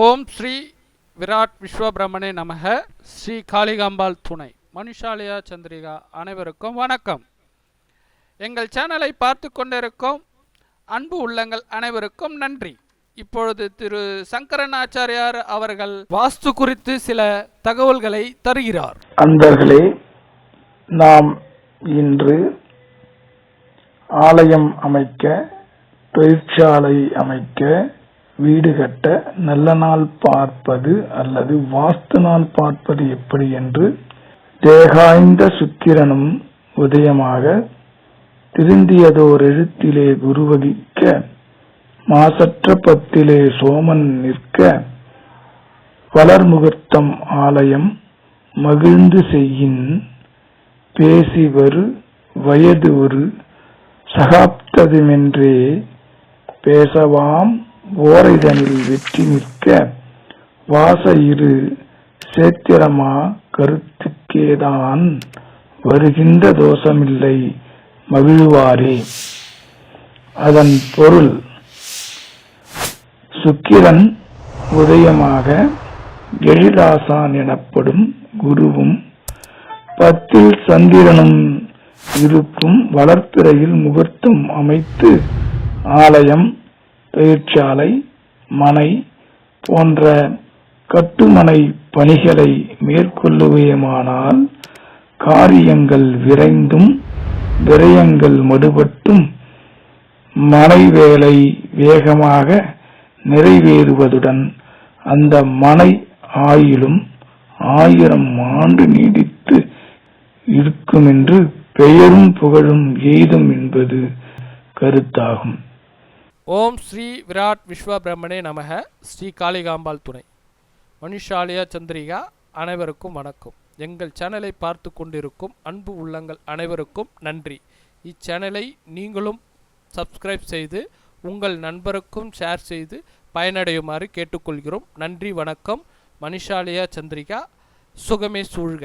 ஓம் ஸ்ரீ விராட் விஸ்வபிரமணே நமக. ஸ்ரீ காளிகாம்பாள் துணை மனுஷாலயா சந்திரிகா அனைவருக்கும் வணக்கம். எங்கள் சேனலை பார்த்து கொண்டிருக்கும் அன்பு உள்ளங்கள் அனைவருக்கும் நன்றி. இப்பொழுது திரு சங்கரனாச்சாரியார் அவர்கள் வாஸ்து குறித்து சில தகவல்களை தருகிறார். அன்பர்களே, நாம் இன்று ஆலயம் அமைக்க, தொழிற்சாலை அமைக்க, வீடு கட்ட நல்ல நாள் பார்ப்பது அல்லது வாஸ்து நாள் பார்ப்பது எப்படி என்று தேகாய்ந்த சுக்கிரனும் உதயமாக திருந்தியதோர் எழுத்திலே குருவகிக்க மாசற்ற பத்திலே சோமன் நிற்க வளர்முகூர்த்தம் ஆலயம் மகிழ்ந்து செய்யின் பேசிவரு வயது ஒரு சகாப்ததுமென்றே பேசவாம் ஓரைதனில் வெற்றி நிற்க வாச இரு சேத்திரமா கருத்துக்கேதான் வருகின்ற தோஷமில்லை மகிழ்வாரே. அதன் பொருள், சுக்கிரன் உதயமாக எழிலாசான் எனப்படும் குருவும் 10 சந்திரனும் இருக்கும் வளர்ப்பிறையில் முகூர்த்தம் அமைத்து ஆலயம், தொழிற்சாலை, மனை போன்ற கட்டுமனை பணிகளை மேற்கொள்ளுவேமானால் காரியங்கள் விரைந்தும் விரயங்கள் மடுபட்டும் மனை வேலை வேகமாக நிறைவேறுவதுடன் அந்த மனை ஆயிலும் 1000 ஆண்டு நீடித்து இருக்கும் என்று பெயரும் புகழும் எய்தும் என்பது கருத்தாகும். ஓம் ஸ்ரீ விராட் விஸ்வபிரமணே நமக. ஸ்ரீ காளிகாம்பாள் துணை மனுஷாலயா சந்திரிகா அனைவருக்கும் வணக்கம். எங்கள் சேனலை பார்த்து கொண்டிருக்கும் அன்பு உள்ளங்கள் அனைவருக்கும் நன்றி. இச்சேனலை நீங்களும் சப்ஸ்கிரைப் செய்து உங்கள் நண்பருக்கும் ஷேர் செய்து பயனடையுமாறு கேட்டுக்கொள்கிறோம். நன்றி, வணக்கம். மனுஷாலயா சந்திரிகா. சுகமே சூழ்க.